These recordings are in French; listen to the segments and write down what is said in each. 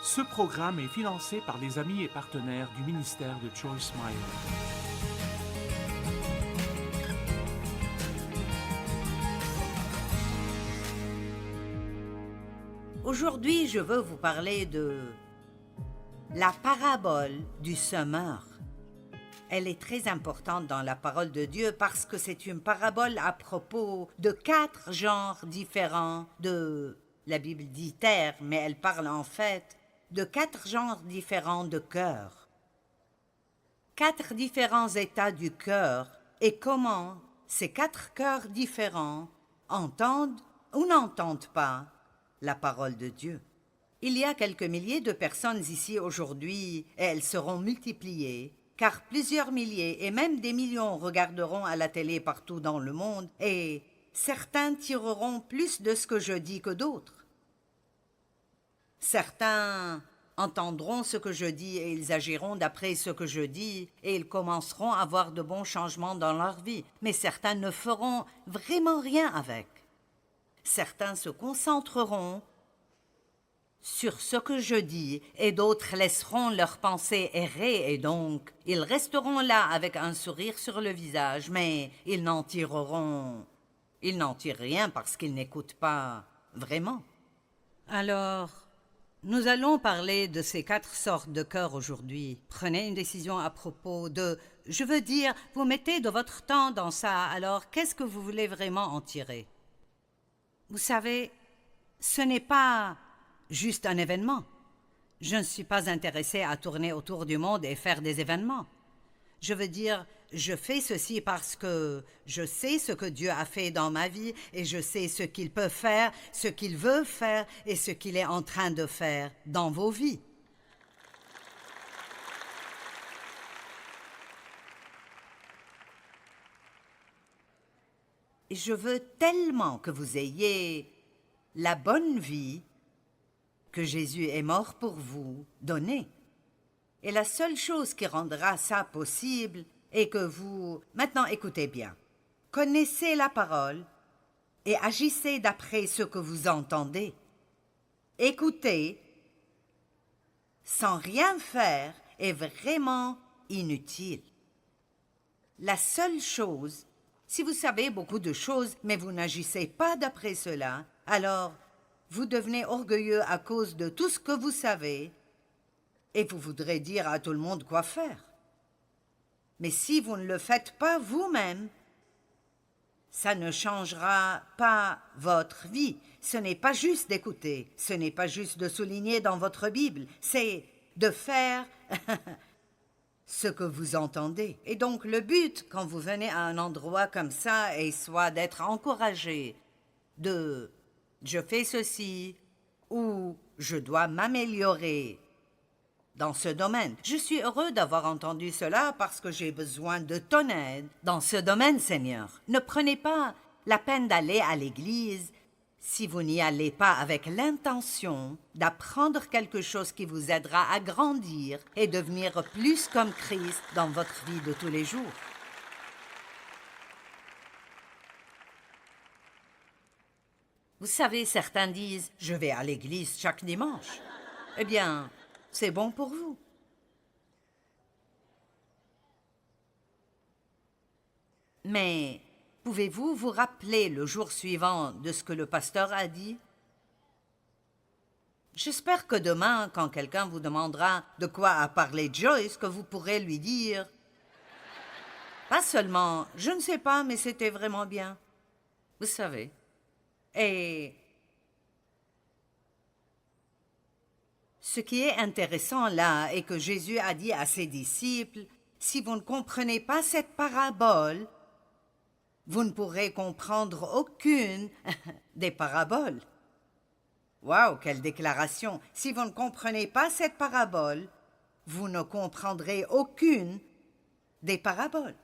Ce programme est financé par les amis et partenaires du ministère de Joyce Meyer. Aujourd'hui, je veux vous parler de la parabole du semeur. Elle est très importante dans la parole de Dieu parce que c'est une parabole à propos de 4 genres différents de... La Bible dit terre, mais elle parle en fait de 4 genres différents de cœur. 4 différents états du cœur et comment ces 4 cœurs différents entendent ou n'entendent pas la parole de Dieu. Il y a quelques milliers de personnes ici aujourd'hui et elles seront multipliées, car plusieurs milliers et même des millions regarderont à la télé partout dans le monde et certains tireront plus de ce que je dis que d'autres. Certains entendront ce que je dis et ils agiront d'après ce que je dis et ils commenceront à avoir de bons changements dans leur vie, mais certains ne feront vraiment rien avec. Certains se concentreront sur ce que je dis et d'autres laisseront leurs pensées errer et donc ils resteront là avec un sourire sur le visage, mais ils n'en tirent rien parce qu'ils n'écoutent pas vraiment. Alors, nous allons parler de ces 4 sortes de cœurs aujourd'hui. Prenez une décision à propos de... Je veux dire, vous mettez de votre temps dans ça, alors qu'est-ce que vous voulez vraiment en tirer? Vous savez, ce n'est pas juste un événement. Je ne suis pas intéressée à tourner autour du monde et faire des événements. Je veux dire, je fais ceci parce que je sais ce que Dieu a fait dans ma vie et je sais ce qu'il peut faire, ce qu'il veut faire et ce qu'il est en train de faire dans vos vies. Et je veux tellement que vous ayez la bonne vie que Jésus est mort pour vous donner. Et la seule chose qui rendra ça possible est que vous... Maintenant, écoutez bien. Connaissez la parole et agissez d'après ce que vous entendez. Écoutez sans rien faire est vraiment inutile. La seule chose, si vous savez beaucoup de choses, mais vous n'agissez pas d'après cela, alors vous devenez orgueilleux à cause de tout ce que vous savez et vous voudrez dire à tout le monde quoi faire. Mais si vous ne le faites pas vous-même, ça ne changera pas votre vie. Ce n'est pas juste d'écouter, ce n'est pas juste de souligner dans votre Bible, c'est de faire ce que vous entendez. Et donc le but, quand vous venez à un endroit comme ça, est soit d'être encouragé de « je fais ceci » ou « je dois m'améliorer » dans ce domaine. Je suis heureux d'avoir entendu cela parce que j'ai besoin de ton aide dans ce domaine, Seigneur. Ne prenez pas la peine d'aller à l'église si vous n'y allez pas avec l'intention d'apprendre quelque chose qui vous aidera à grandir et devenir plus comme Christ dans votre vie de tous les jours. Vous savez, certains disent « je vais à l'église chaque dimanche ». Eh bien, c'est bon pour vous. Mais pouvez-vous vous rappeler le jour suivant de ce que le pasteur a dit? J'espère que demain, quand quelqu'un vous demandera de quoi a parlé Joyce, que vous pourrez lui dire pas seulement « je ne sais pas, mais c'était vraiment bien ». Vous savez. Et ce qui est intéressant là est que Jésus a dit à ses disciples, si vous ne comprenez pas cette parabole, vous ne pourrez comprendre aucune des paraboles. Waouh, quelle déclaration! Si vous ne comprenez pas cette parabole, vous ne comprendrez aucune des paraboles.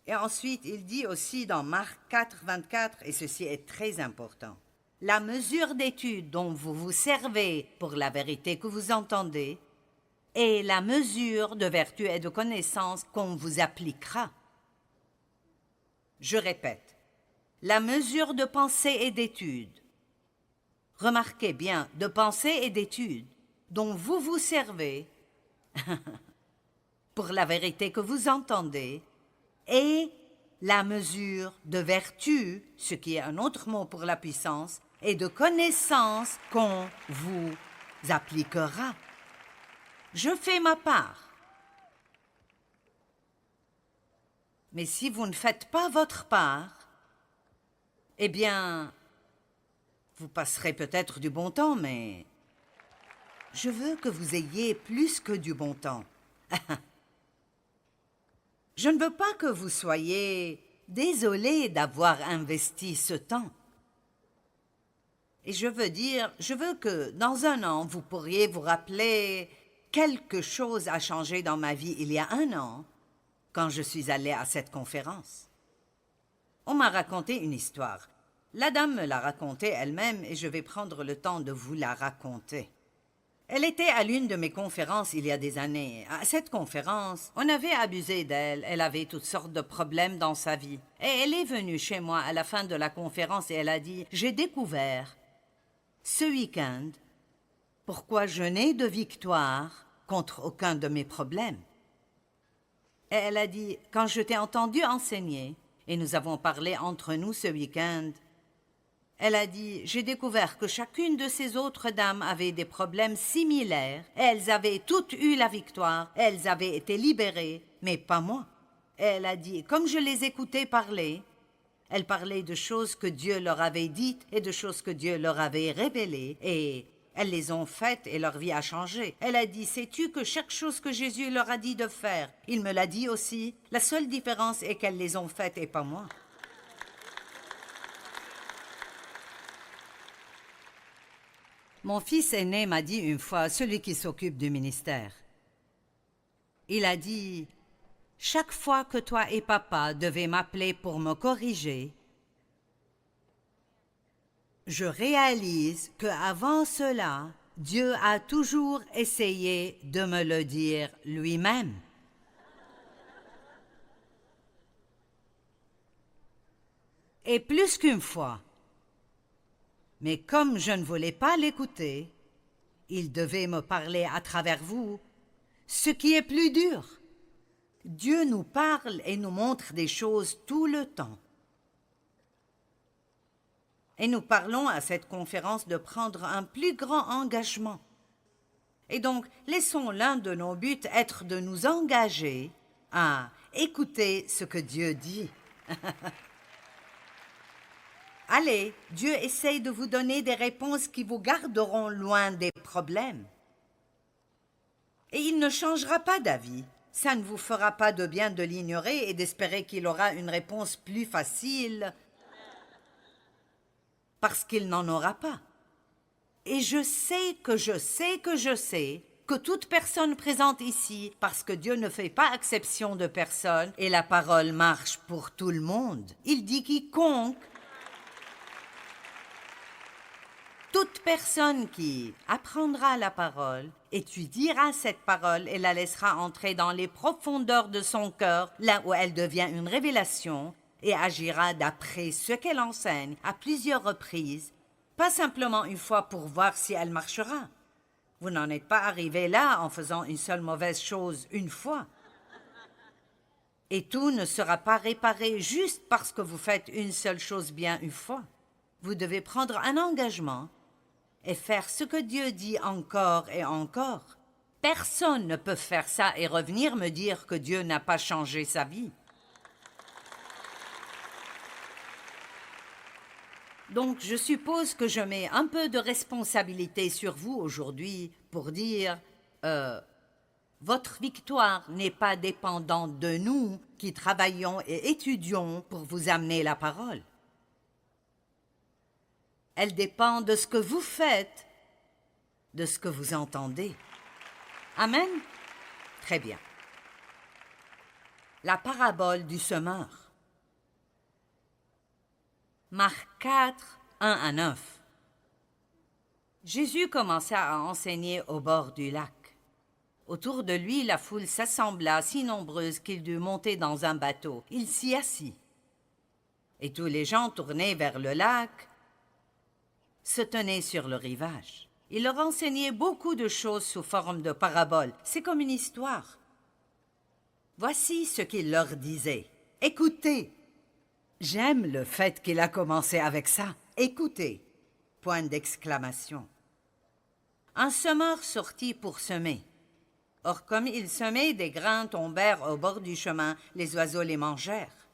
Et ensuite, il dit aussi dans Marc 4, 24, et ceci est très important, la mesure d'étude dont vous vous servez pour la vérité que vous entendez est la mesure de vertu et de connaissance qu'on vous appliquera. Je répète, la mesure de pensée et d'étude. Remarquez bien, de pensée et d'étude. dont vous vous servez, pour la vérité que vous entendez, et la mesure de vertu, ce qui est un autre mot pour la puissance, et de connaissance qu'on vous appliquera. Je fais ma part. Mais si vous ne faites pas votre part, eh bien, vous passerez peut-être du bon temps, mais je veux que vous ayez plus que du bon temps. Je ne veux pas que vous soyez désolés d'avoir investi ce temps. Et je veux que dans un an, vous pourriez vous rappeler quelque chose a changé dans ma vie il y a un an, quand je suis allée à cette conférence. On m'a raconté une histoire. La dame me l'a racontée elle-même et je vais prendre le temps de vous la raconter. Elle était à l'une de mes conférences il y a des années. À cette conférence, on avait abusé d'elle. Elle avait toutes sortes de problèmes dans sa vie. Et elle est venue chez moi à la fin de la conférence et elle a dit « J'ai découvert ce week-end pourquoi je n'ai de victoire contre aucun de mes problèmes. » Et elle a dit « Quand je t'ai entendu enseigner, et nous avons parlé entre nous ce week-end, elle a dit, j'ai découvert que chacune de ces autres dames avait des problèmes similaires. Elles avaient toutes eu la victoire, elles avaient été libérées, mais pas moi. Elle a dit, comme je les écoutais parler, elles parlaient de choses que Dieu leur avait dites et de choses que Dieu leur avait révélées, et elles les ont faites et leur vie a changé. Elle a dit, sais-tu que chaque chose que Jésus leur a dit de faire, il me l'a dit aussi. La seule différence est qu'elles les ont faites et pas moi. Mon fils aîné m'a dit une fois, celui qui s'occupe du ministère, il a dit, chaque fois que toi et papa devaient m'appeler pour me corriger, je réalise qu'avant cela, Dieu a toujours essayé de me le dire lui-même. Et plus qu'une fois. Mais comme je ne voulais pas l'écouter, il devait me parler à travers vous, ce qui est plus dur. Dieu nous parle et nous montre des choses tout le temps. Et nous parlons à cette conférence de prendre un plus grand engagement. Et donc, laissons l'un de nos buts être de nous engager à écouter ce que Dieu dit. Allez, Dieu essaye de vous donner des réponses qui vous garderont loin des problèmes. Et il ne changera pas d'avis. Ça ne vous fera pas de bien de l'ignorer et d'espérer qu'il aura une réponse plus facile, parce qu'il n'en aura pas. Et je sais que toute personne présente ici, parce que Dieu ne fait pas exception de personne, et la parole marche pour tout le monde. Il dit quiconque. Toute personne qui apprendra la parole, étudiera cette parole et la laissera entrer dans les profondeurs de son cœur, là où elle devient une révélation, et agira d'après ce qu'elle enseigne à plusieurs reprises, pas simplement une fois pour voir si elle marchera. Vous n'en êtes pas arrivé là en faisant une seule mauvaise chose une fois. Et tout ne sera pas réparé juste parce que vous faites une seule chose bien une fois. Vous devez prendre un engagement et faire ce que Dieu dit encore et encore. Personne ne peut faire ça et revenir me dire que Dieu n'a pas changé sa vie. Donc, je suppose que je mets un peu de responsabilité sur vous aujourd'hui pour dire votre victoire n'est pas dépendante de nous qui travaillons et étudions pour vous amener la parole. Elle dépend de ce que vous faites, de ce que vous entendez. Amen? Très bien. La parabole du semeur. Marc 4, 1 à 9. Jésus commença à enseigner au bord du lac. Autour de lui, la foule s'assembla si nombreuse qu'il dut monter dans un bateau. Il s'y assit. Et tous les gens tournés vers le lac se tenaient sur le rivage. Il leur enseignait beaucoup de choses sous forme de paraboles. C'est comme une histoire. Voici ce qu'il leur disait. Écoutez. J'aime le fait qu'il a commencé avec ça. Écoutez. Point d'exclamation. Un semeur sortit pour semer. Or, comme il semait, des grains tombèrent au bord du chemin, les oiseaux les mangèrent.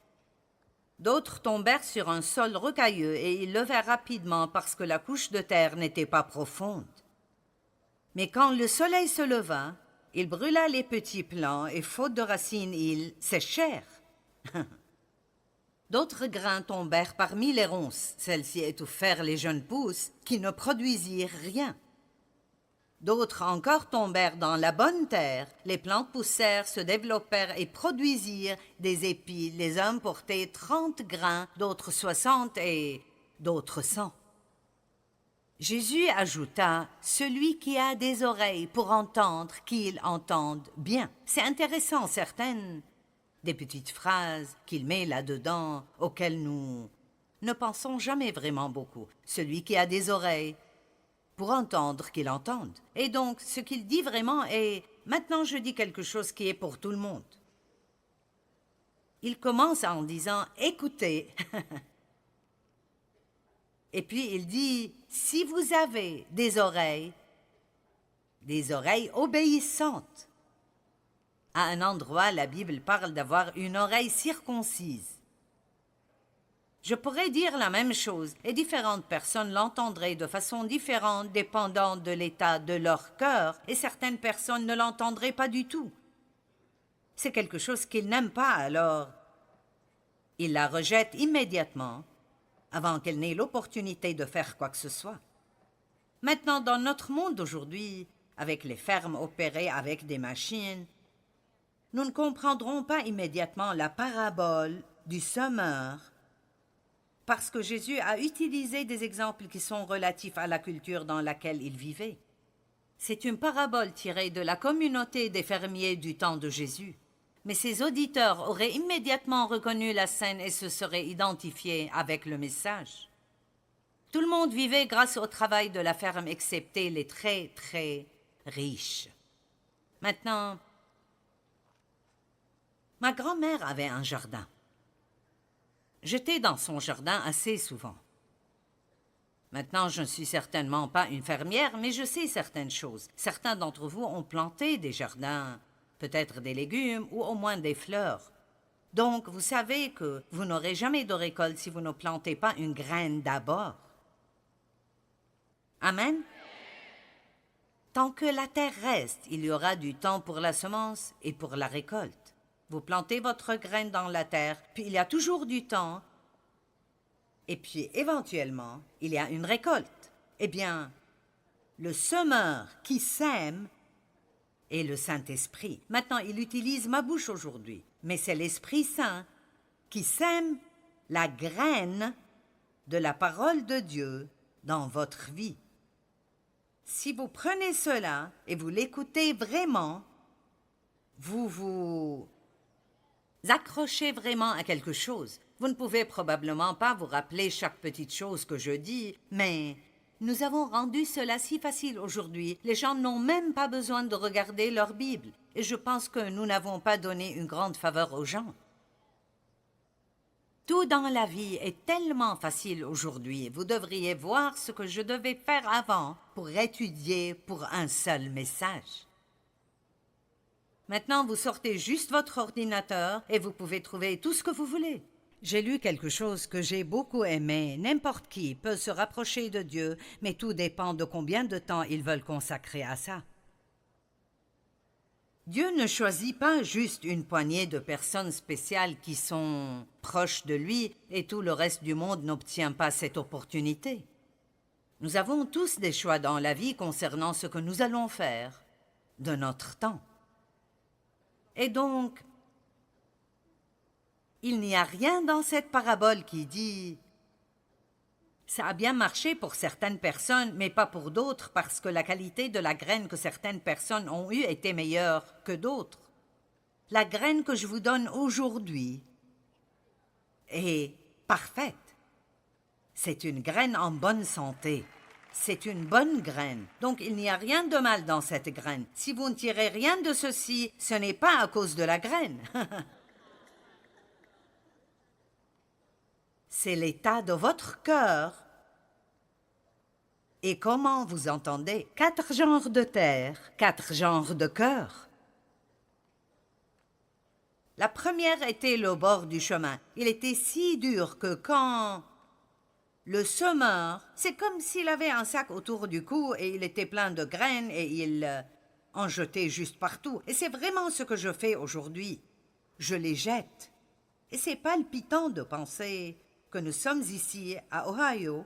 D'autres tombèrent sur un sol rocailleux et ils levèrent rapidement parce que la couche de terre n'était pas profonde. Mais quand le soleil se leva, il brûla les petits plants et, faute de racines, ils séchèrent. D'autres grains tombèrent parmi les ronces, celles-ci étouffèrent les jeunes pousses qui ne produisirent rien. D'autres encore tombèrent dans la bonne terre, les plantes poussèrent, se développèrent et produisirent des épis. Les uns portaient 30 grains, d'autres 60 et d'autres 100. Jésus ajouta, « Celui qui a des oreilles pour entendre, qu'il entende bien. » C'est intéressant, certaines des petites phrases qu'il met là-dedans, auxquelles nous ne pensons jamais vraiment beaucoup. Celui qui a des oreilles pour entendre, qu'il entende. Et donc, ce qu'il dit vraiment est, maintenant je dis quelque chose qui est pour tout le monde. Il commence en disant, écoutez. Et puis il dit, si vous avez des oreilles obéissantes. À un endroit, la Bible parle d'avoir une oreille circoncise. Je pourrais dire la même chose et différentes personnes l'entendraient de façon différente dépendant de l'état de leur cœur et certaines personnes ne l'entendraient pas du tout. C'est quelque chose qu'ils n'aiment pas, alors ils la rejettent immédiatement avant qu'elle n'ait l'opportunité de faire quoi que ce soit. Maintenant, dans notre monde d'aujourd'hui, avec les fermes opérées avec des machines, nous ne comprendrons pas immédiatement la parabole du semeur parce que Jésus a utilisé des exemples qui sont relatifs à la culture dans laquelle il vivait. C'est une parabole tirée de la communauté des fermiers du temps de Jésus. Mais ses auditeurs auraient immédiatement reconnu la scène et se seraient identifiés avec le message. Tout le monde vivait grâce au travail de la ferme, excepté les très, très riches. Maintenant, ma grand-mère avait un jardin. J'étais dans son jardin assez souvent. Maintenant, je ne suis certainement pas une fermière, mais je sais certaines choses. Certains d'entre vous ont planté des jardins, peut-être des légumes ou au moins des fleurs. Donc, vous savez que vous n'aurez jamais de récolte si vous ne plantez pas une graine d'abord. Amen? Tant que la terre reste, il y aura du temps pour la semence et pour la récolte. Vous plantez votre graine dans la terre, puis il y a toujours du temps. Et puis, éventuellement, il y a une récolte. Eh bien, le semeur qui sème est le Saint-Esprit. Maintenant, il utilise ma bouche aujourd'hui, mais c'est l'Esprit Saint qui sème la graine de la parole de Dieu dans votre vie. Si vous prenez cela et vous l'écoutez vraiment, vous vous accrochez vraiment à quelque chose. Vous ne pouvez probablement pas vous rappeler chaque petite chose que je dis, mais nous avons rendu cela si facile aujourd'hui. Les gens n'ont même pas besoin de regarder leur Bible. Et je pense que nous n'avons pas donné une grande faveur aux gens. Tout dans la vie est tellement facile aujourd'hui. Vous devriez voir ce que je devais faire avant pour étudier pour un seul message. Maintenant, vous sortez juste votre ordinateur et vous pouvez trouver tout ce que vous voulez. J'ai lu quelque chose que j'ai beaucoup aimé. N'importe qui peut se rapprocher de Dieu, mais tout dépend de combien de temps ils veulent consacrer à ça. Dieu ne choisit pas juste une poignée de personnes spéciales qui sont proches de lui et tout le reste du monde n'obtient pas cette opportunité. Nous avons tous des choix dans la vie concernant ce que nous allons faire de notre temps. Et donc, il n'y a rien dans cette parabole qui dit « ça a bien marché pour certaines personnes, mais pas pour d'autres parce que la qualité de la graine que certaines personnes ont eue était meilleure que d'autres. » La graine que je vous donne aujourd'hui est parfaite. C'est une graine en bonne santé. c'est une bonne graine. Donc il n'y a rien de mal dans cette graine. Si vous ne tirez rien de ceci, ce n'est pas à cause de la graine. C'est l'état de votre cœur. Et comment vous entendez? 4 genres de terre, 4 genres de cœur. La première était le bord du chemin. Il était si dur que quand le semeur, c'est comme s'il avait un sac autour du cou et il était plein de graines et il en jetait juste partout. Et c'est vraiment ce que je fais aujourd'hui. Je les jette. Et c'est palpitant de penser que nous sommes ici à Ohio,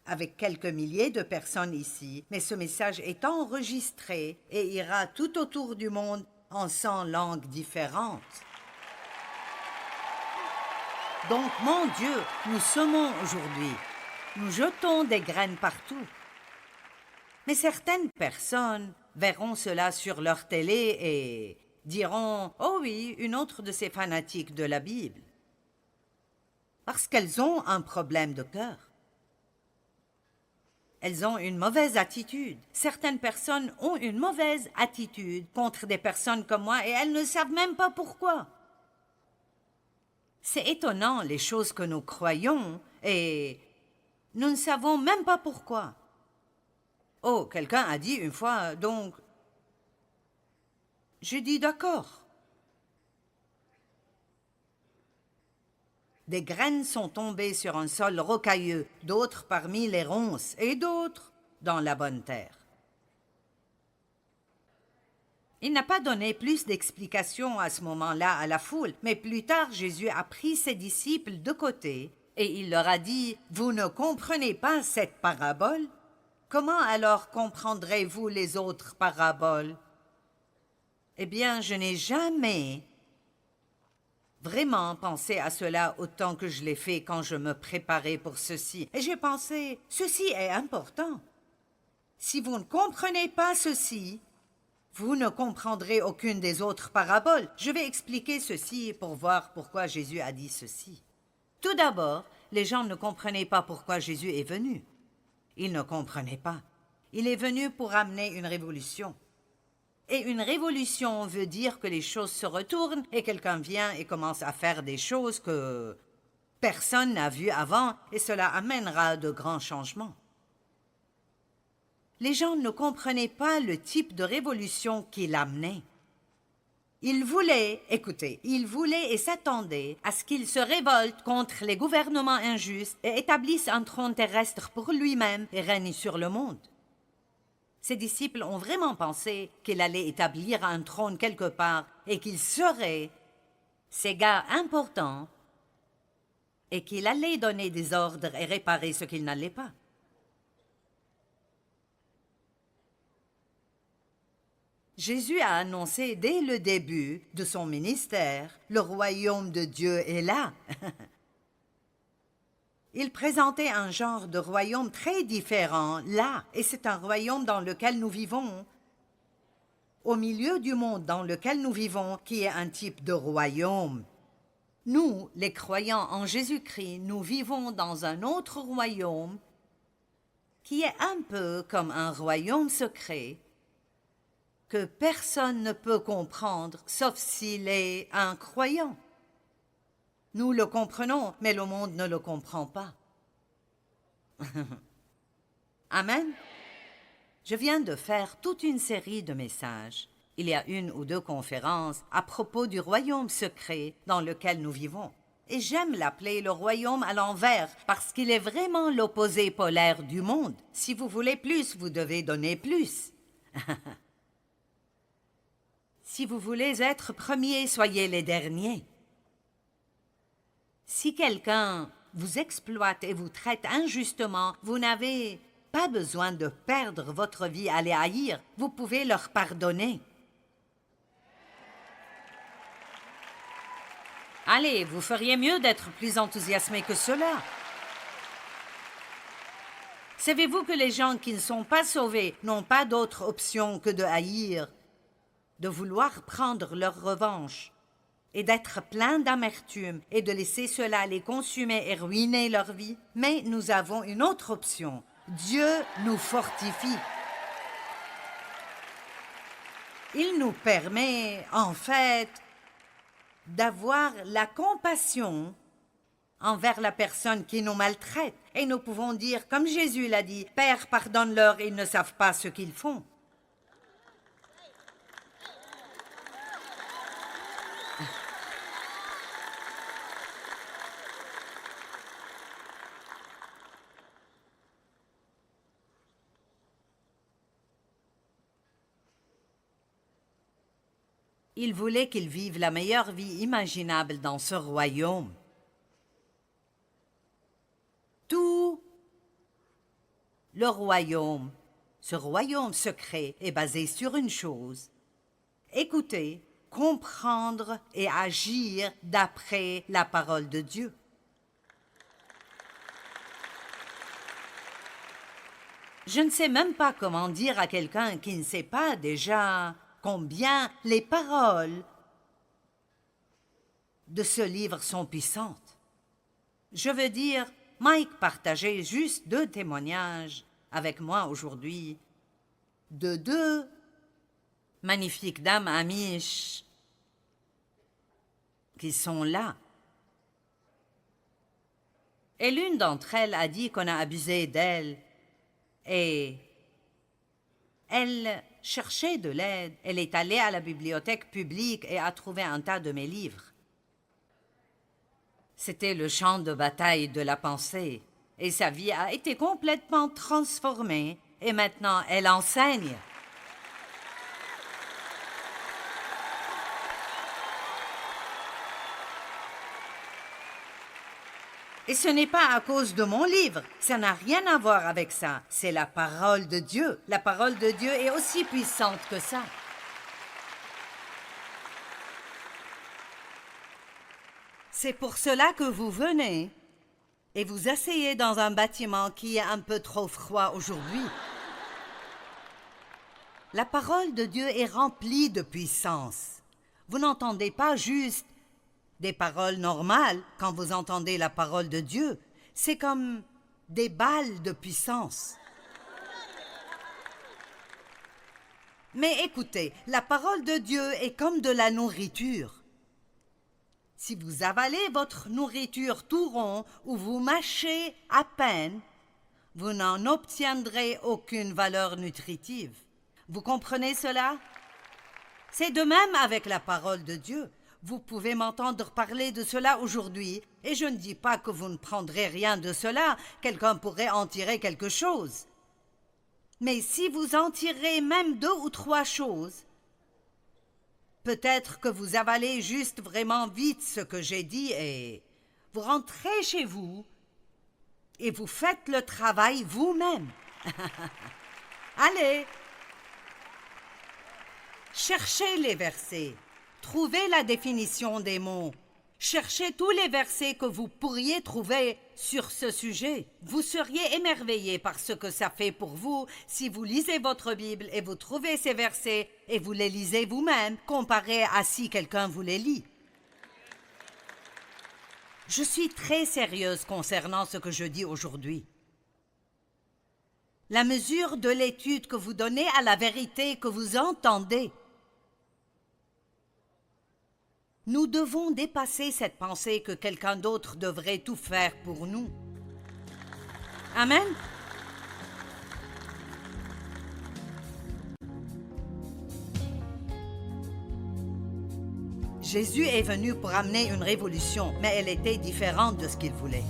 avec quelques milliers de personnes ici, mais ce message est enregistré et ira tout autour du monde en 100 langues différentes. Donc, mon Dieu, nous semons aujourd'hui. Nous jetons des graines partout. Mais certaines personnes verront cela sur leur télé et diront « Oh oui, une autre de ces fanatiques de la Bible. » Parce qu'elles ont un problème de cœur. Elles ont une mauvaise attitude. Certaines personnes ont une mauvaise attitude contre des personnes comme moi et elles ne savent même pas pourquoi. C'est étonnant les choses que nous croyons et nous ne savons même pas pourquoi. Oh, quelqu'un a dit une fois, donc, j'ai dit d'accord. Des graines sont tombées sur un sol rocailleux, d'autres parmi les ronces et d'autres dans la bonne terre. Il n'a pas donné plus d'explications à ce moment-là à la foule, mais plus tard Jésus a pris ses disciples de côté et il leur a dit « Vous ne comprenez pas cette parabole? Comment alors comprendrez-vous les autres paraboles? » Eh bien, je n'ai jamais vraiment pensé à cela autant que je l'ai fait quand je me préparais pour ceci. Et j'ai pensé, ceci est important. Si vous ne comprenez pas ceci, vous ne comprendrez aucune des autres paraboles. Je vais expliquer ceci pour voir pourquoi Jésus a dit ceci. Tout d'abord, les gens ne comprenaient pas pourquoi Jésus est venu. Ils ne comprenaient pas. Il est venu pour amener une révolution. Et une révolution veut dire que les choses se retournent et quelqu'un vient et commence à faire des choses que personne n'a vues avant et cela amènera de grands changements. Les gens ne comprenaient pas le type de révolution qu'il amenait. Ils voulaient, écoutez, ils voulaient et s'attendaient à ce qu'il se révolte contre les gouvernements injustes et établisse un trône terrestre pour lui-même et règne sur le monde. Ses disciples ont vraiment pensé qu'il allait établir un trône quelque part et qu'il serait ces gars importants et qu'il allait donner des ordres et réparer ce qu'il n'allait pas. Jésus a annoncé dès le début de son ministère, le royaume de Dieu est là. Il présentait un genre de royaume très différent, là, et c'est un royaume dans lequel nous vivons, au milieu du monde dans lequel nous vivons, qui est un type de royaume. Nous, les croyants en Jésus-Christ, nous vivons dans un autre royaume qui est un peu comme un royaume secret que personne ne peut comprendre, sauf s'il est un croyant. Nous le comprenons, mais le monde ne le comprend pas. Amen. Je viens de faire toute une série de messages. Il y a 1 ou 2 conférences à propos du royaume secret dans lequel nous vivons. Et j'aime l'appeler le royaume à l'envers parce qu'il est vraiment l'opposé polaire du monde. Si vous voulez plus, vous devez donner plus. Si vous voulez être premiers, soyez les derniers. Si quelqu'un vous exploite et vous traite injustement, vous n'avez pas besoin de perdre votre vie à les haïr. Vous pouvez leur pardonner. Allez, vous feriez mieux d'être plus enthousiasmé que cela. Savez-vous que les gens qui ne sont pas sauvés n'ont pas d'autre option que de haïr, de vouloir prendre leur revanche et d'être pleins d'amertume et de laisser cela les consumer et ruiner leur vie? Mais nous avons une autre option. Dieu nous fortifie. Il nous permet, en fait, d'avoir la compassion envers la personne qui nous maltraite. Et nous pouvons dire, comme Jésus l'a dit, « Père, pardonne-leur, ils ne savent pas ce qu'ils font. » Il voulait qu'ils vivent la meilleure vie imaginable dans ce royaume. Tout le royaume, ce royaume secret, est basé sur une chose: écouter, comprendre et agir d'après la parole de Dieu. Je ne sais même pas comment dire à quelqu'un qui ne sait pas déjà combien les paroles de ce livre sont puissantes. Je veux dire, Mike partageait juste 2 témoignages avec moi aujourd'hui de 2 magnifiques dames amish qui sont là. Et l'une d'entre elles a dit qu'on a abusé d'elle et elle cherchait de l'aide. Elle est allée à la bibliothèque publique et a trouvé un tas de mes livres. C'était le champ de bataille de la pensée. Et sa vie a été complètement transformée. Et maintenant, elle enseigne. Et ce n'est pas à cause de mon livre. Ça n'a rien à voir avec ça. C'est la parole de Dieu. La parole de Dieu est aussi puissante que ça. C'est pour cela que vous venez et vous asseyez dans un bâtiment qui est un peu trop froid aujourd'hui. La parole de Dieu est remplie de puissance. Vous n'entendez pas juste des paroles normales quand vous entendez la parole de Dieu. C'est comme des balles de puissance. Mais écoutez, la parole de Dieu est comme de la nourriture. Si vous avalez votre nourriture tout rond ou vous mâchez à peine, vous n'en obtiendrez aucune valeur nutritive. Vous comprenez cela? C'est de même avec la parole de Dieu. Vous pouvez m'entendre parler de cela aujourd'hui, et je ne dis pas que vous ne prendrez rien de cela, quelqu'un pourrait en tirer quelque chose. Mais si vous en tirez même 2 ou 3 choses, peut-être que vous avalez juste vraiment vite ce que j'ai dit et vous rentrez chez vous et vous faites le travail vous-même. Allez, cherchez les versets. Trouvez la définition des mots. Cherchez tous les versets que vous pourriez trouver sur ce sujet. Vous seriez émerveillés par ce que ça fait pour vous si vous lisez votre Bible et vous trouvez ces versets et vous les lisez vous-même, comparé à si quelqu'un vous les lit. Je suis très sérieuse concernant ce que je dis aujourd'hui. La mesure de l'étude que vous donnez à la vérité que vous entendez. Nous devons dépasser cette pensée que quelqu'un d'autre devrait tout faire pour nous. Amen. Jésus est venu pour amener une révolution, mais elle était différente de ce qu'il voulait.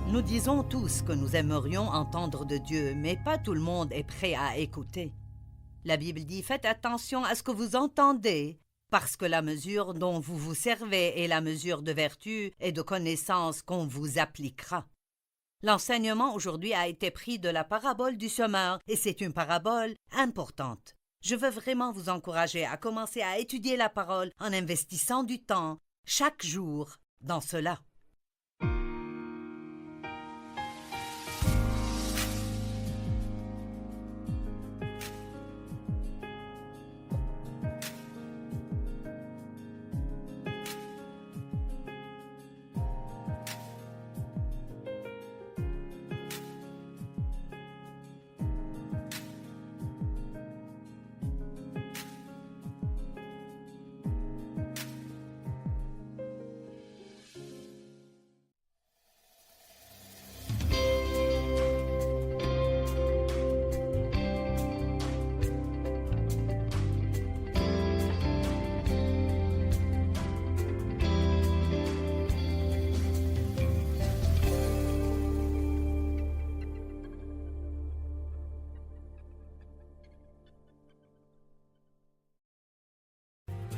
Nous disons tous que nous aimerions entendre de Dieu, mais pas tout le monde est prêt à écouter. La Bible dit « Faites attention à ce que vous entendez, parce que la mesure dont vous vous servez est la mesure de vertu et de connaissance qu'on vous appliquera. » L'enseignement aujourd'hui a été pris de la parabole du semeur, et c'est une parabole importante. Je veux vraiment vous encourager à commencer à étudier la parole en investissant du temps, chaque jour, dans cela.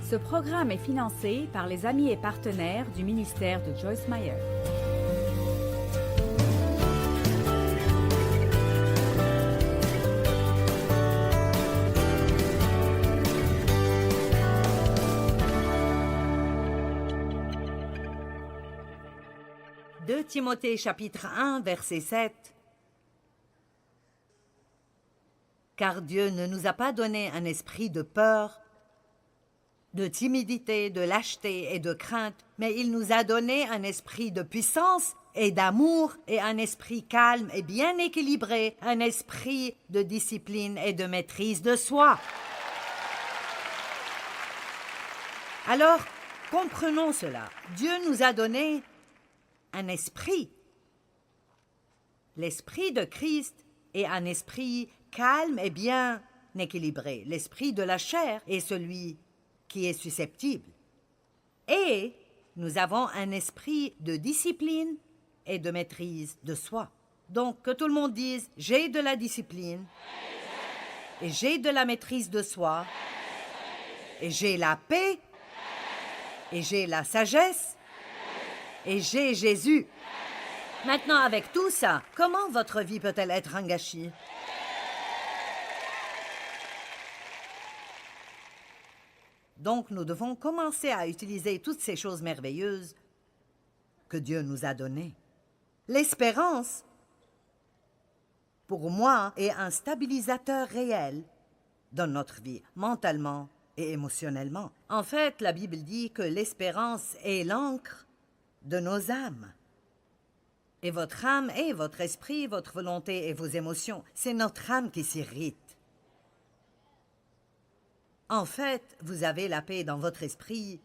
Ce programme est financé par les amis et partenaires du ministère de Joyce Meyer. « 2 Timothée chapitre 1, verset 7. Car Dieu ne nous a pas donné un esprit de peur, de timidité, de lâcheté et de crainte, mais il nous a donné un esprit de puissance et d'amour et un esprit calme et bien équilibré, un esprit de discipline et de maîtrise de soi. » Alors, comprenons cela. Dieu nous a donné un esprit, l'esprit de Christ, et un esprit calme et bien équilibré. L'esprit de la chair est celui qui est susceptible. Et nous avons un esprit de discipline et de maîtrise de soi. Donc, que tout le monde dise, j'ai de la discipline, et j'ai de la maîtrise de soi, et j'ai la paix, et j'ai la sagesse, et j'ai Jésus. Maintenant, avec tout ça, comment votre vie peut-elle être un gâchis? Donc, nous devons commencer à utiliser toutes ces choses merveilleuses que Dieu nous a données. L'espérance, pour moi, est un stabilisateur réel dans notre vie, mentalement et émotionnellement. En fait, la Bible dit que l'espérance est l'encre de nos âmes. Et votre âme est votre esprit, votre volonté et vos émotions. C'est notre âme qui s'irrite. En fait, vous avez la paix dans votre esprit,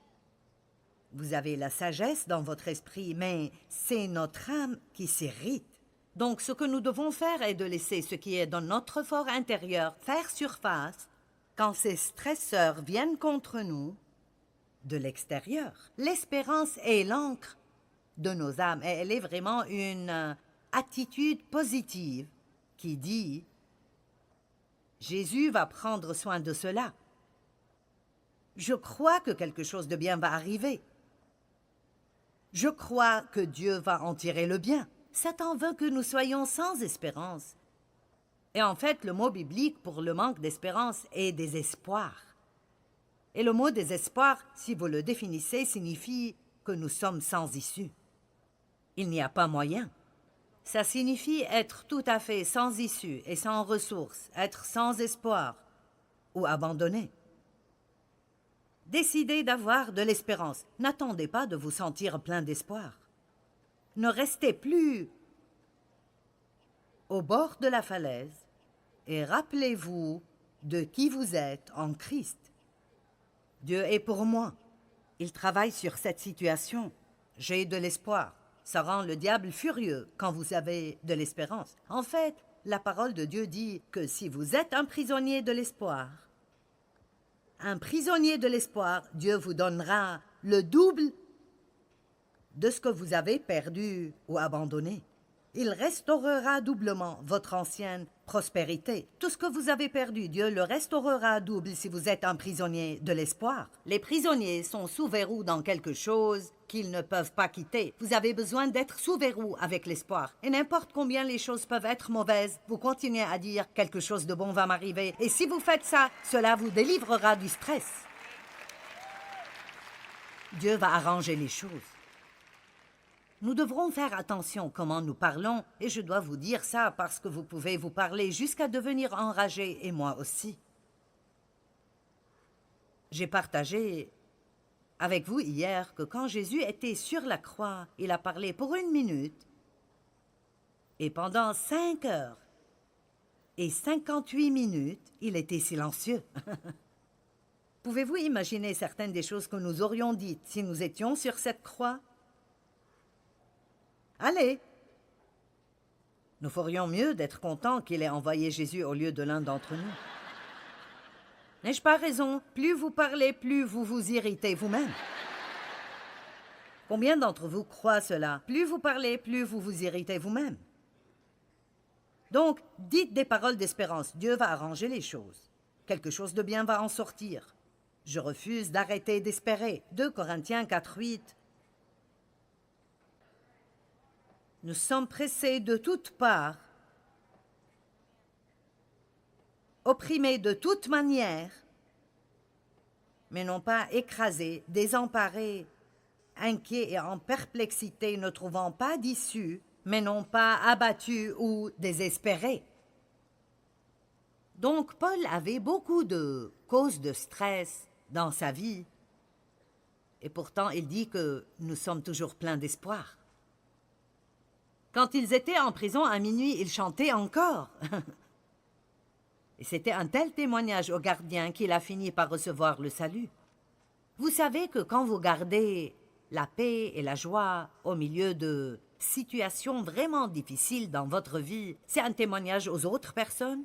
vous avez la sagesse dans votre esprit, mais c'est notre âme qui s'irrite. Donc, ce que nous devons faire est de laisser ce qui est dans notre fort intérieur faire surface quand ces stresseurs viennent contre nous de l'extérieur. L'espérance est l'encre de nos âmes, et elle est vraiment une attitude positive qui dit « Jésus va prendre soin de cela. Je crois que quelque chose de bien va arriver. Je crois que Dieu va en tirer le bien. » Satan veut que nous soyons sans espérance. Et en fait, le mot biblique pour le manque d'espérance est désespoir. Et le mot désespoir, si vous le définissez, signifie que nous sommes sans issue. Il n'y a pas moyen. Ça signifie être tout à fait sans issue et sans ressources, être sans espoir ou abandonné. Décidez d'avoir de l'espérance. N'attendez pas de vous sentir plein d'espoir. Ne restez plus au bord de la falaise et rappelez-vous de qui vous êtes en Christ. Dieu est pour moi. Il travaille sur cette situation. J'ai de l'espoir. Ça rend le diable furieux quand vous avez de l'espérance. En fait, la parole de Dieu dit que si vous êtes un prisonnier de l'espoir, Dieu vous donnera le double de ce que vous avez perdu ou abandonné. Il restaurera doublement votre ancienne prospérité. Tout ce que vous avez perdu, Dieu le restaurera double si vous êtes un prisonnier de l'espoir. Les prisonniers sont sous verrou dans quelque chose qu'ils ne peuvent pas quitter. Vous avez besoin d'être sous verrou avec l'espoir. Et n'importe combien les choses peuvent être mauvaises, vous continuez à dire « quelque chose de bon va m'arriver ». Et si vous faites ça, cela vous délivrera du stress. Dieu va arranger les choses. Nous devrons faire attention comment nous parlons, et je dois vous dire ça parce que vous pouvez vous parler jusqu'à devenir enragé, et moi aussi. J'ai partagé avec vous hier que quand Jésus était sur la croix, il a parlé pour 1 minute, et pendant 5 heures et 58 minutes, il était silencieux. Pouvez-vous imaginer certaines des choses que nous aurions dites si nous étions sur cette croix? Allez! Nous ferions mieux d'être contents qu'il ait envoyé Jésus au lieu de l'un d'entre nous. N'ai-je pas raison? Plus vous parlez, plus vous vous irritez vous-même. Combien d'entre vous croient cela? Plus vous parlez, plus vous vous irritez vous-même. Donc, dites des paroles d'espérance. Dieu va arranger les choses. Quelque chose de bien va en sortir. Je refuse d'arrêter d'espérer. 2 Corinthiens 4:8. Nous sommes pressés de toutes parts, opprimés de toute manière, mais non pas écrasés, désemparés, inquiets et en perplexité, ne trouvant pas d'issue, mais non pas abattus ou désespérés. Donc Paul avait beaucoup de causes de stress dans sa vie, et pourtant il dit que nous sommes toujours pleins d'espoir. Quand ils étaient en prison à minuit, ils chantaient encore. Et c'était un tel témoignage au gardien qu'il a fini par recevoir le salut. Vous savez que quand vous gardez la paix et la joie au milieu de situations vraiment difficiles dans votre vie, c'est un témoignage aux autres personnes.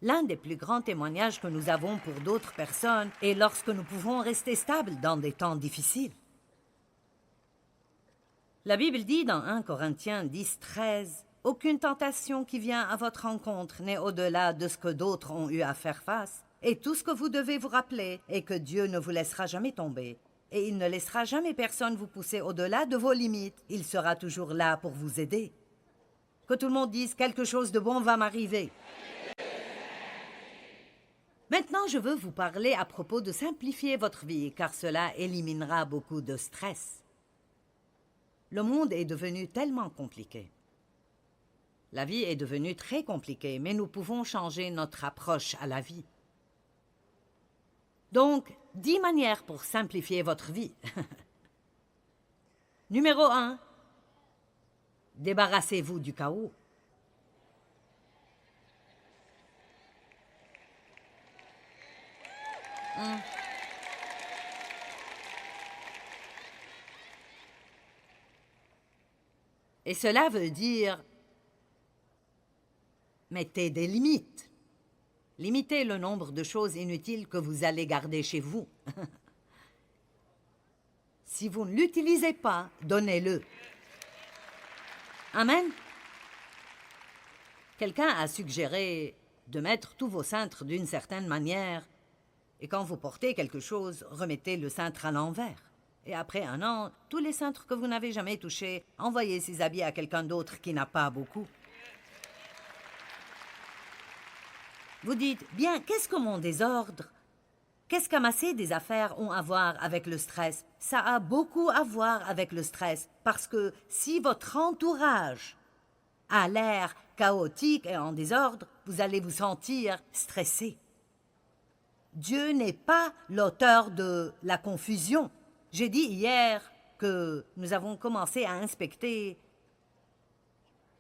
L'un des plus grands témoignages que nous avons pour d'autres personnes est lorsque nous pouvons rester stables dans des temps difficiles. La Bible dit dans 1 Corinthiens 10:13, « Aucune tentation qui vient à votre rencontre n'est au-delà de ce que d'autres ont eu à faire face, et tout ce que vous devez vous rappeler est que Dieu ne vous laissera jamais tomber, et il ne laissera jamais personne vous pousser au-delà de vos limites. Il sera toujours là pour vous aider. » Que tout le monde dise « Quelque chose de bon va m'arriver ». Maintenant, je veux vous parler à propos de simplifier votre vie, car cela éliminera beaucoup de stress. Le monde est devenu tellement compliqué. La vie est devenue très compliquée, mais nous pouvons changer notre approche à la vie. Donc, 10 manières pour simplifier votre vie. Numéro 1. Débarrassez-vous du chaos. Et cela veut dire mettez des limites. Limitez le nombre de choses inutiles que vous allez garder chez vous. Si vous ne l'utilisez pas, donnez-le. Amen. Quelqu'un a suggéré de mettre tous vos cintres d'une certaine manière, et quand vous portez quelque chose, remettez le cintre à l'envers. Et après 1 an, tous les cintres que vous n'avez jamais touchés, envoyez ces habits à quelqu'un d'autre qui n'a pas beaucoup. Vous dites, bien, qu'est-ce que mon désordre? Qu'est-ce qu'amasser des affaires ont à voir avec le stress? Ça a beaucoup à voir avec le stress, parce que si votre entourage a l'air chaotique et en désordre, vous allez vous sentir stressé. Dieu n'est pas l'auteur de la confusion. J'ai dit hier que nous avons commencé à inspecter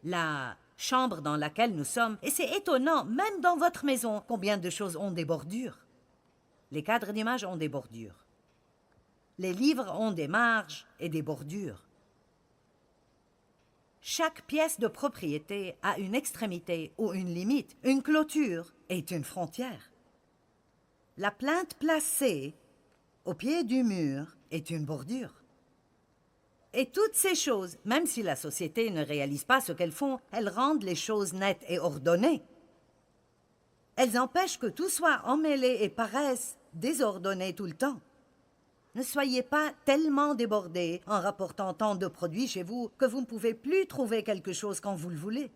la chambre dans laquelle nous sommes, et c'est étonnant, même dans votre maison, combien de choses ont des bordures. Les cadres d'images ont des bordures. Les livres ont des marges et des bordures. Chaque pièce de propriété a une extrémité ou une limite. Une clôture est une frontière. La plinthe placée au pied du mur est une bordure. Et toutes ces choses, même si la société ne réalise pas ce qu'elles font, elles rendent les choses nettes et ordonnées. Elles empêchent que tout soit emmêlé et paraisse désordonné tout le temps. Ne soyez pas tellement débordés en rapportant tant de produits chez vous que vous ne pouvez plus trouver quelque chose quand vous le voulez.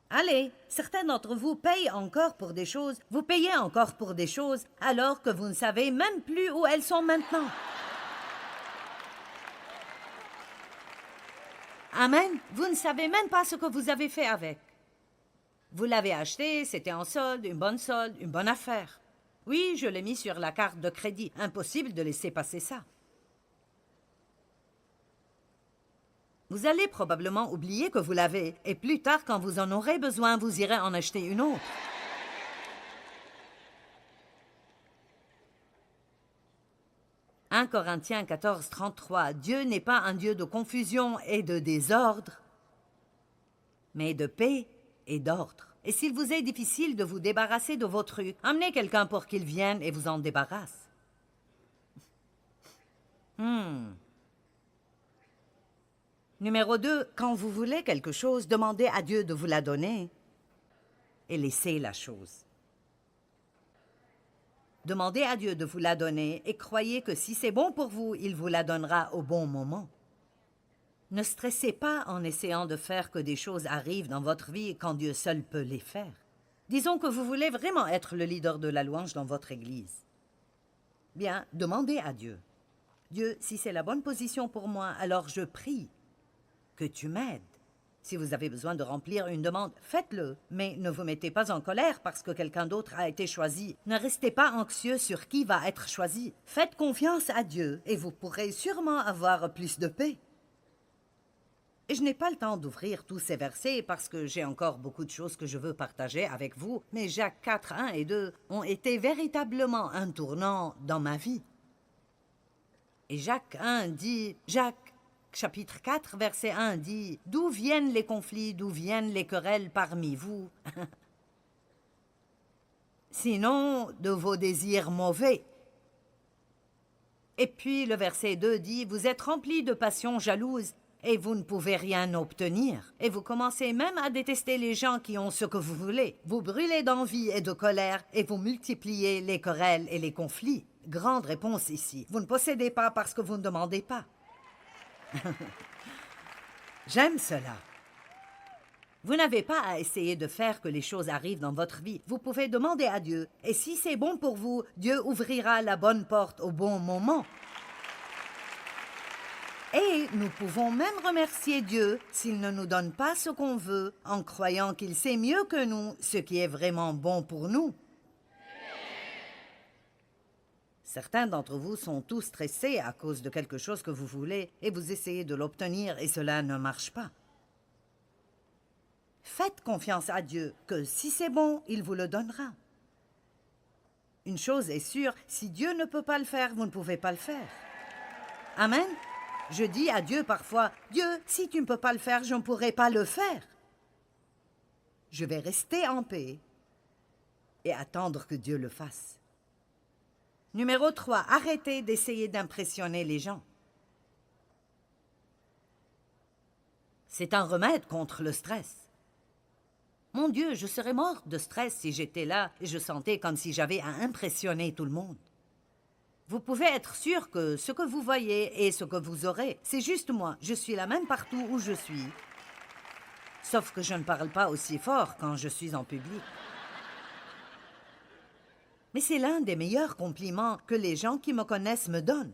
Allez, certains d'entre vous payent encore pour des choses, vous payez encore pour des choses, alors que vous ne savez même plus où elles sont maintenant. Amen. Vous ne savez même pas ce que vous avez fait avec. Vous l'avez acheté, c'était en solde, une bonne affaire. Oui, je l'ai mis sur la carte de crédit. Impossible de laisser passer ça. Vous allez probablement oublier que vous l'avez, et plus tard, quand vous en aurez besoin, vous irez en acheter une autre. « 1 Corinthiens 14:33 Dieu n'est pas un Dieu de confusion et de désordre, mais de paix et d'ordre. Et s'il vous est difficile de vous débarrasser de vos trucs, amenez quelqu'un pour qu'il vienne et vous en débarrasse. Numéro 2, quand vous voulez quelque chose, demandez à Dieu de vous la donner et laissez la chose. Demandez à Dieu de vous la donner et croyez que si c'est bon pour vous, il vous la donnera au bon moment. Ne stressez pas en essayant de faire que des choses arrivent dans votre vie quand Dieu seul peut les faire. Disons que vous voulez vraiment être le leader de la louange dans votre église. Bien, demandez à Dieu. Dieu, si c'est la bonne position pour moi, alors je prie que tu m'aides. Si vous avez besoin de remplir une demande, faites-le, mais ne vous mettez pas en colère parce que quelqu'un d'autre a été choisi. Ne restez pas anxieux sur qui va être choisi. Faites confiance à Dieu et vous pourrez sûrement avoir plus de paix. Et je n'ai pas le temps d'ouvrir tous ces versets parce que j'ai encore beaucoup de choses que je veux partager avec vous, mais Jacques 4, 1 et 2 ont été véritablement un tournant dans ma vie. Et Jacques 1 dit, Jacques chapitre 4, verset 1 dit, « D'où viennent les conflits, d'où viennent les querelles parmi vous? Sinon, de vos désirs mauvais. » Et puis le verset 2 dit, « Vous êtes remplis de passions jalouses, et vous ne pouvez rien obtenir. Et vous commencez même à détester les gens qui ont ce que vous voulez. Vous brûlez d'envie et de colère, et vous multipliez les querelles et les conflits. » Grande réponse ici. Vous ne possédez pas parce que vous ne demandez pas. J'aime cela. Vous n'avez pas à essayer de faire que les choses arrivent dans votre vie. Vous pouvez demander à Dieu. Et si c'est bon pour vous, Dieu ouvrira la bonne porte au bon moment. Et nous pouvons même remercier Dieu s'il ne nous donne pas ce qu'on veut, en croyant qu'il sait mieux que nous ce qui est vraiment bon pour nous. Certains d'entre vous sont tous stressés à cause de quelque chose que vous voulez et vous essayez de l'obtenir et cela ne marche pas. Faites confiance à Dieu que si c'est bon, il vous le donnera. Une chose est sûre, si Dieu ne peut pas le faire, vous ne pouvez pas le faire. Amen. Je dis à Dieu parfois, « Dieu, si tu ne peux pas le faire, je ne pourrai pas le faire. » Je vais rester en paix et attendre que Dieu le fasse. Numéro 3, arrêtez d'essayer d'impressionner les gens. C'est un remède contre le stress. Mon Dieu, je serais morte de stress si j'étais là et je sentais comme si j'avais à impressionner tout le monde. Vous pouvez être sûr que ce que vous voyez et ce que vous aurez, c'est juste moi. Je suis la même partout où je suis. Sauf que je ne parle pas aussi fort quand je suis en public. Mais c'est l'un des meilleurs compliments que les gens qui me connaissent me donnent.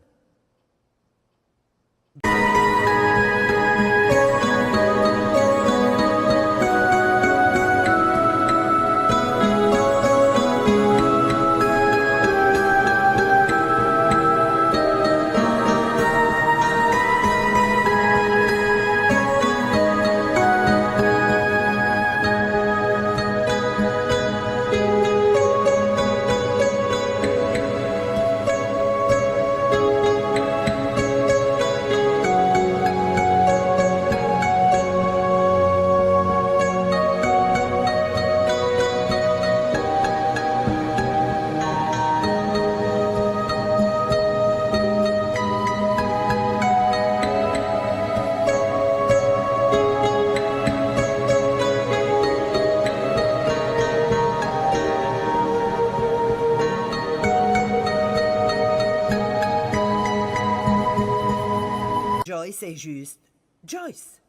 Joyce est juste Joyce.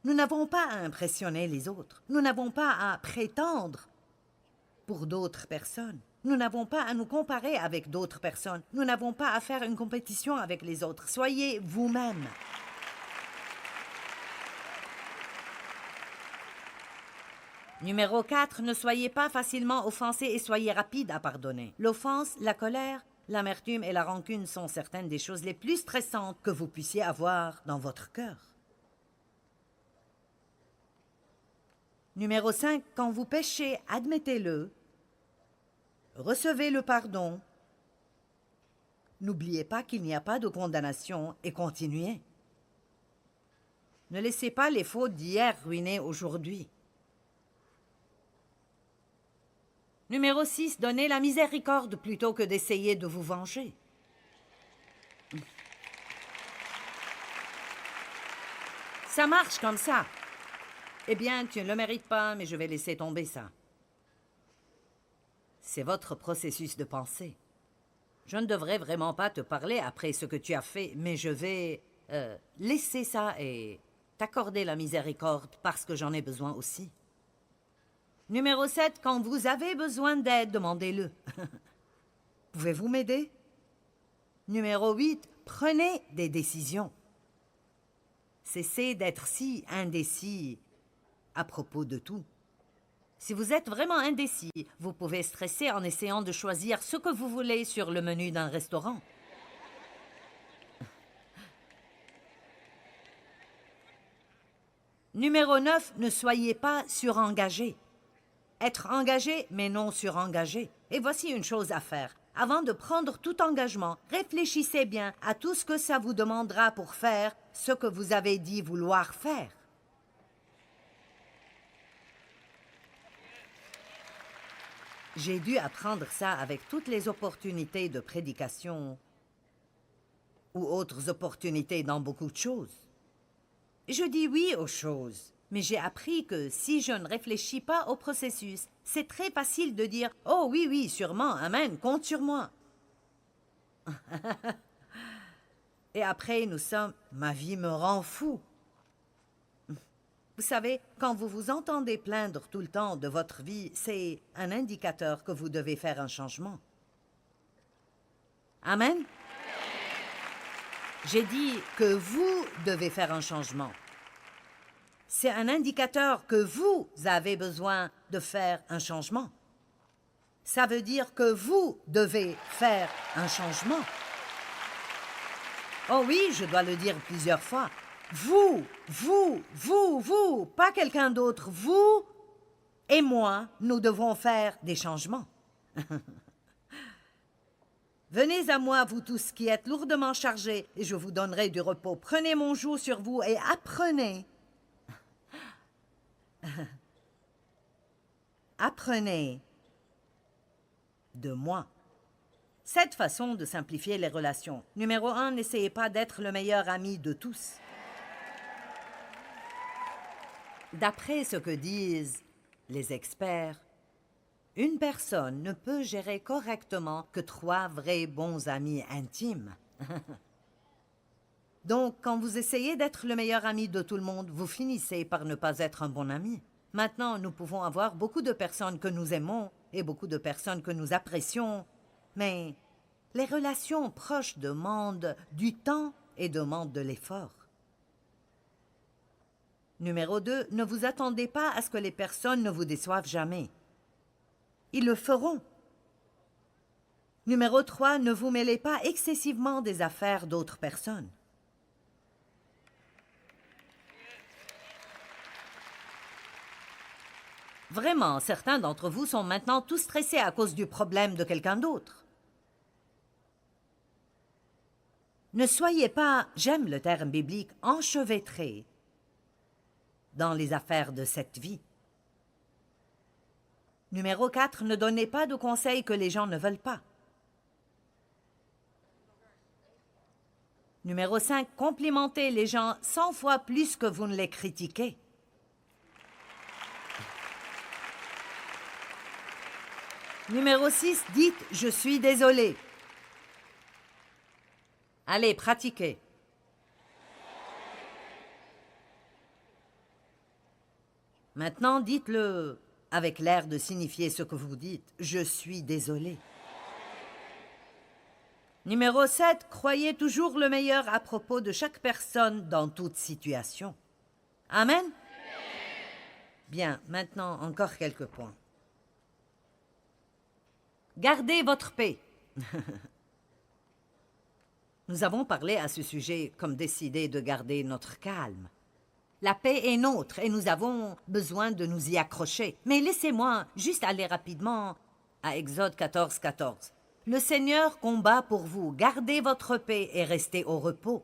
Nous n'avons pas à impressionner les autres. Nous n'avons pas à prétendre pour d'autres personnes. Nous n'avons pas à nous comparer avec d'autres personnes. Nous n'avons pas à faire une compétition avec les autres. Soyez vous-même. Numéro 4, ne soyez pas facilement offensés et soyez rapides à pardonner. L'offense, la colère, l'amertume et la rancune sont certaines des choses les plus stressantes que vous puissiez avoir dans votre cœur. Numéro 5, quand vous péchez, admettez-le. Recevez le pardon. N'oubliez pas qu'il n'y a pas de condamnation et continuez. Ne laissez pas les fautes d'hier ruiner aujourd'hui. Numéro 6, donnez la miséricorde plutôt que d'essayer de vous venger. Ça marche comme ça. Eh bien, tu ne le mérites pas, mais je vais laisser tomber ça. C'est votre processus de pensée. Je ne devrais vraiment pas te parler après ce que tu as fait, mais je vais laisser ça et t'accorder la miséricorde parce que j'en ai besoin aussi. Numéro 7, quand vous avez besoin d'aide, demandez-le. Pouvez-vous m'aider? Numéro 8, prenez des décisions. Cessez d'être si indécis à propos de tout. Si vous êtes vraiment indécis, vous pouvez stresser en essayant de choisir ce que vous voulez sur le menu d'un restaurant. Numéro 9, ne soyez pas surengagé. Être engagé, mais non surengagé. Et voici une chose à faire. Avant de prendre tout engagement, réfléchissez bien à tout ce que ça vous demandera pour faire ce que vous avez dit vouloir faire. J'ai dû apprendre ça avec toutes les opportunités de prédication ou autres opportunités dans beaucoup de choses. Je dis oui aux choses, mais j'ai appris que si je ne réfléchis pas au processus, c'est très facile de dire « Oh oui, oui, sûrement, amen, compte sur moi. » Et après, nous sommes « Ma vie me rend fou. » Vous savez, quand vous vous entendez plaindre tout le temps de votre vie, c'est un indicateur que vous devez faire un changement. Amen? J'ai dit que vous devez faire un changement. C'est un indicateur que vous avez besoin de faire un changement. Ça veut dire que vous devez faire un changement. Oh oui, je dois le dire plusieurs fois. Vous, pas quelqu'un d'autre. Vous et moi, nous devons faire des changements. Venez à moi, vous tous qui êtes lourdement chargés, et je vous donnerai du repos. Prenez mon joug sur vous et apprenez. Apprenez de moi. Cette façon de simplifier les relations. Numéro 1, n'essayez pas d'être le meilleur ami de tous. D'après ce que disent les experts, une personne ne peut gérer correctement que 3 vrais bons amis intimes. Donc, quand vous essayez d'être le meilleur ami de tout le monde, vous finissez par ne pas être un bon ami. Maintenant, nous pouvons avoir beaucoup de personnes que nous aimons et beaucoup de personnes que nous apprécions, mais les relations proches demandent du temps et demandent de l'effort. Numéro 2, ne vous attendez pas à ce que les personnes ne vous déçoivent jamais. Ils le feront. Numéro 3, ne vous mêlez pas excessivement des affaires d'autres personnes. Vraiment, certains d'entre vous sont maintenant tous stressés à cause du problème de quelqu'un d'autre. Ne soyez pas, j'aime le terme biblique, enchevêtrés dans les affaires de cette vie. Numéro 4, ne donnez pas de conseils que les gens ne veulent pas. Numéro 5, complimentez les gens 100 fois plus que vous ne les critiquez. Numéro 6, dites « Je suis désolé ». Allez, pratiquez. Maintenant, dites-le avec l'air de signifier ce que vous dites. « Je suis désolé ». Numéro 7, croyez toujours le meilleur à propos de chaque personne dans toute situation. Amen? Bien, maintenant, encore quelques points. Gardez votre paix. Nous avons parlé à ce sujet comme décider de garder notre calme. La paix est nôtre et nous avons besoin de nous y accrocher. Mais laissez-moi juste aller rapidement à Exode 14, 14. Le Seigneur combat pour vous. Gardez votre paix et restez au repos.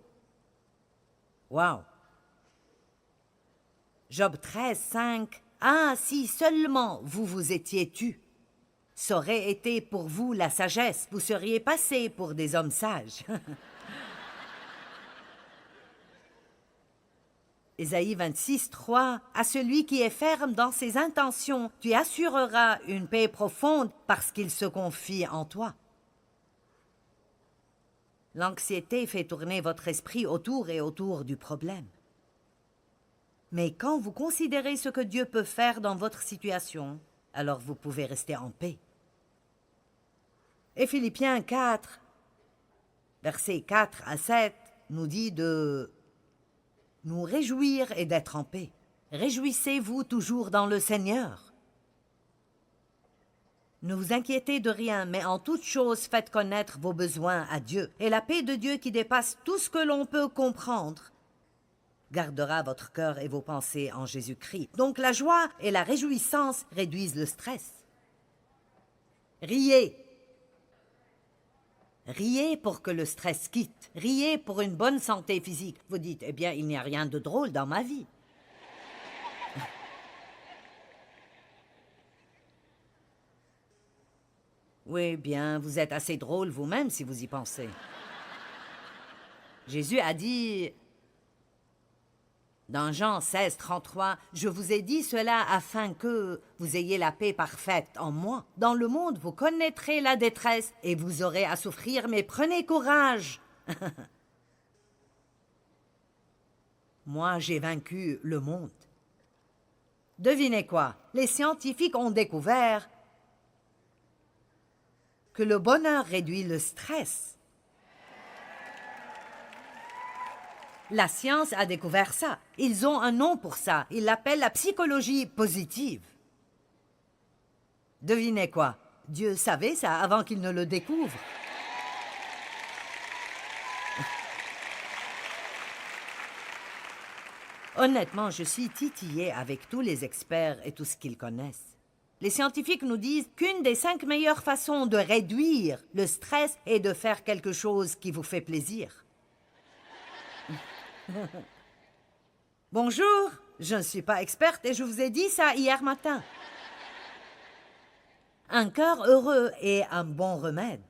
Wow! Job 13, 5. Ah, si seulement vous vous étiez tus. Ça aurait été pour vous la sagesse. Vous seriez passés pour des hommes sages. Ésaïe 26, 3. À celui qui est ferme dans ses intentions, tu assureras une paix profonde parce qu'il se confie en toi. L'anxiété fait tourner votre esprit autour et autour du problème. Mais quand vous considérez ce que Dieu peut faire dans votre situation, alors vous pouvez rester en paix. Et Philippiens 4, versets 4 à 7, nous dit de nous réjouir et d'être en paix. Réjouissez-vous toujours dans le Seigneur. Ne vous inquiétez de rien, mais en toute chose faites connaître vos besoins à Dieu. Et la paix de Dieu qui dépasse tout ce que l'on peut comprendre gardera votre cœur et vos pensées en Jésus-Christ. Donc la joie et la réjouissance réduisent le stress. Riez. Riez pour que le stress quitte. Riez pour une bonne santé physique. Vous dites, eh bien, il n'y a rien de drôle dans ma vie. Oui, bien, vous êtes assez drôle vous-même si vous y pensez. Jésus a dit, dans Jean 16, 33, « Je vous ai dit cela afin que vous ayez la paix parfaite en moi. Dans le monde, vous connaîtrez la détresse et vous aurez à souffrir, mais prenez courage. » Moi, j'ai vaincu le monde. Devinez quoi? Les scientifiques ont découvert que le bonheur réduit le stress. La science a découvert ça. Ils ont un nom pour ça. Ils l'appellent la psychologie positive. Devinez quoi? Dieu savait ça avant qu'il ne le découvre. Honnêtement, je suis titillée avec tous les experts et tout ce qu'ils connaissent. Les scientifiques nous disent qu'une des 5 meilleures façons de réduire le stress est de faire quelque chose qui vous fait plaisir. Bonjour, je ne suis pas experte et je vous ai dit ça hier matin. Un cœur heureux est un bon remède.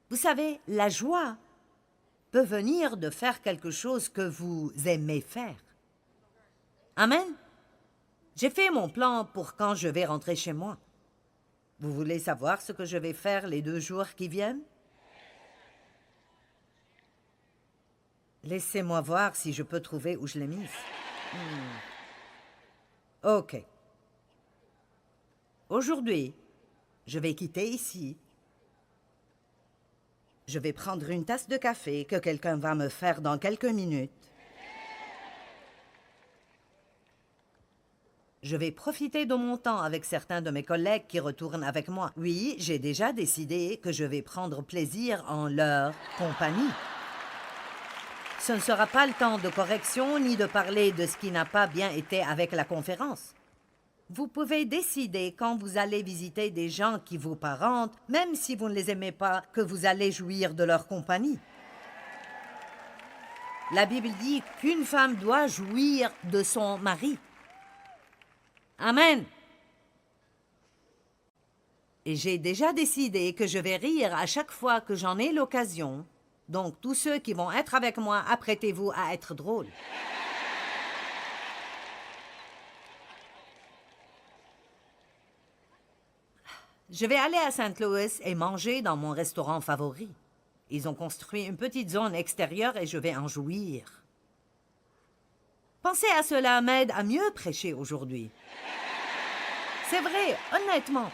Vous savez, la joie peut venir de faire quelque chose que vous aimez faire. Amen. J'ai fait mon plan pour quand je vais rentrer chez moi. Vous voulez savoir ce que je vais faire les 2 jours qui viennent? Laissez-moi voir si je peux trouver où je l'ai mise. OK. Aujourd'hui, je vais quitter ici. Je vais prendre une tasse de café que quelqu'un va me faire dans quelques minutes. Je vais profiter de mon temps avec certains de mes collègues qui retournent avec moi. Oui, j'ai déjà décidé que je vais prendre plaisir en leur compagnie. Ce ne sera pas le temps de correction ni de parler de ce qui n'a pas bien été avec la conférence. Vous pouvez décider quand vous allez visiter des gens qui vous parentent, même si vous ne les aimez pas, que vous allez jouir de leur compagnie. La Bible dit qu'une femme doit jouir de son mari. Amen. Et j'ai déjà décidé que je vais rire à chaque fois que j'en ai l'occasion. Donc, tous ceux qui vont être avec moi, apprêtez-vous à être drôles. Je vais aller à St. Louis et manger dans mon restaurant favori. Ils ont construit une petite zone extérieure et je vais en jouir. Penser à cela m'aide à mieux prêcher aujourd'hui. C'est vrai, honnêtement.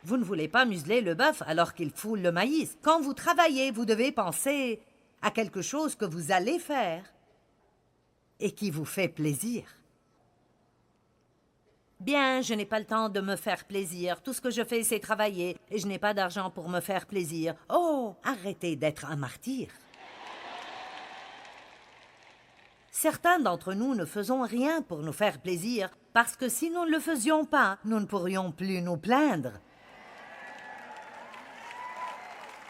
Vous ne voulez pas museler le bœuf alors qu'il foule le maïs. Quand vous travaillez, vous devez penser à quelque chose que vous allez faire et qui vous fait plaisir. Bien, je n'ai pas le temps de me faire plaisir. Tout ce que je fais, c'est travailler et je n'ai pas d'argent pour me faire plaisir. Oh, arrêtez d'être un martyr. Certains d'entre nous ne faisons rien pour nous faire plaisir parce que si nous ne le faisions pas, nous ne pourrions plus nous plaindre.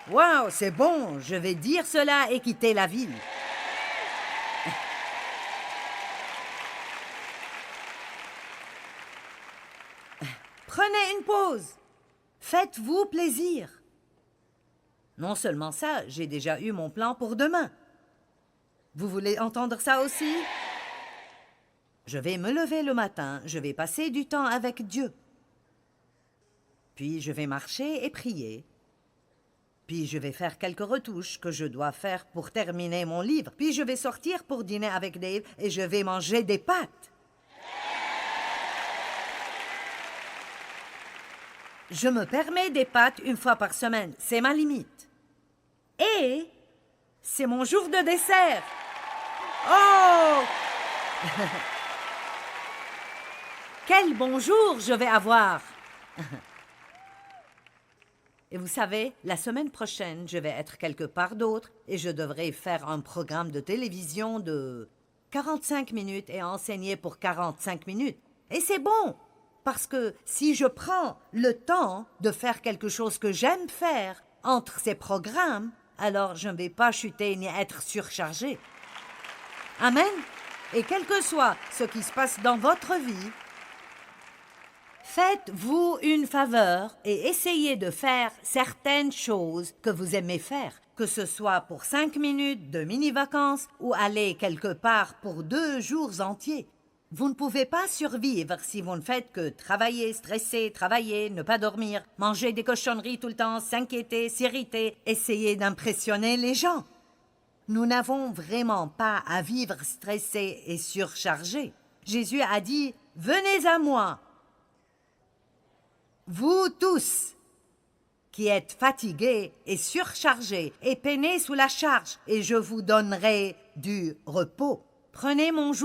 Wow, c'est bon, je vais dire cela et quitter la ville. Prenez une pause. Faites-vous plaisir. Non seulement ça, j'ai déjà eu mon plan pour demain. Vous voulez entendre ça aussi? Je vais me lever le matin, je vais passer du temps avec Dieu. Puis je vais marcher et prier. Puis je vais faire quelques retouches que je dois faire pour terminer mon livre. Puis je vais sortir pour dîner avec Dave et je vais manger des pâtes. Je me permets des pâtes une fois par semaine, c'est ma limite. Et c'est mon jour de dessert. Oh! Quel bon jour je vais avoir! Et vous savez, la semaine prochaine, je vais être quelque part d'autre et je devrais faire un programme de télévision de 45 minutes et enseigner pour 45 minutes. Et c'est bon, parce que si je prends le temps de faire quelque chose que j'aime faire entre ces programmes, alors je ne vais pas chuter ni être surchargé. Amen. Et quel que soit ce qui se passe dans votre vie, faites-vous une faveur et essayez de faire certaines choses que vous aimez faire, que ce soit pour 5 minutes de mini-vacances ou aller quelque part pour 2 jours entiers. Vous ne pouvez pas survivre si vous ne faites que travailler, stresser, travailler, ne pas dormir, manger des cochonneries tout le temps, s'inquiéter, s'irriter, essayer d'impressionner les gens. Nous n'avons vraiment pas à vivre stressés et surchargés. Jésus a dit « Venez à moi ». Vous tous qui êtes fatigués et surchargés et peinés sous la charge, et je vous donnerai du repos. Prenez mon jour.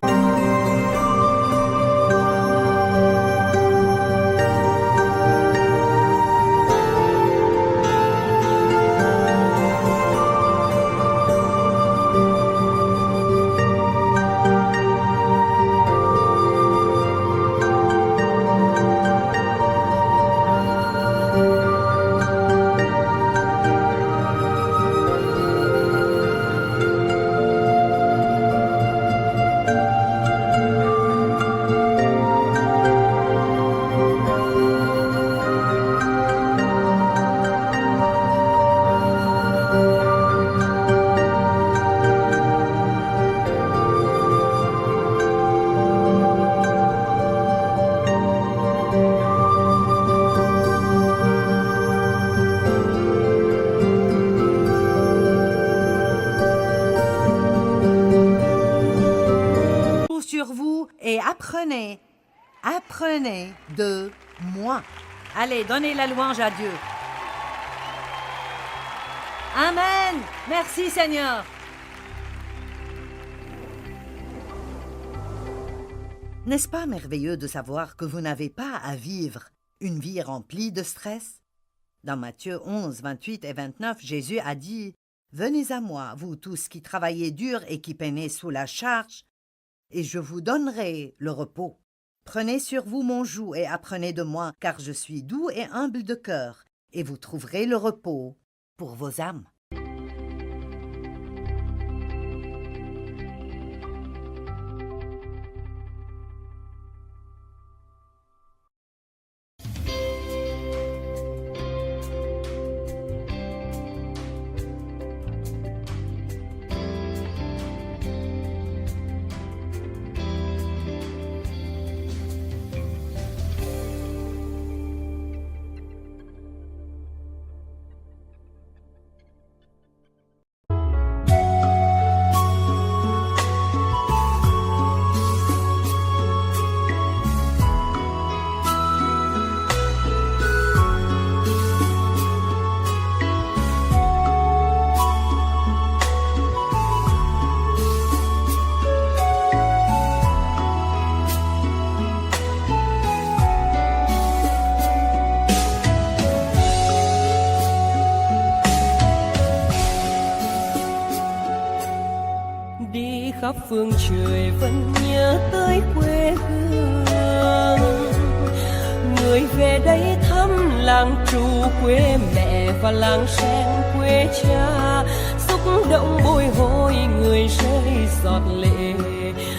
Sur vous et apprenez de moi. Allez, donnez la louange à Dieu. Amen. Merci Seigneur. N'est-ce pas merveilleux de savoir que vous n'avez pas à vivre une vie remplie de stress? Dans Matthieu 11, 28 et 29, Jésus a dit « Venez à moi, vous tous qui travaillez dur et qui peinez sous la charge, et je vous donnerai le repos. Prenez sur vous mon joug et apprenez de moi, car je suis doux et humble de cœur, et vous trouverez le repos pour vos âmes. » khắp phương trời vẫn nhớ tới quê hương. Người về đây thăm làng trù quê mẹ và làng sen quê cha, xúc động bồi hồi người rơi giọt lệ,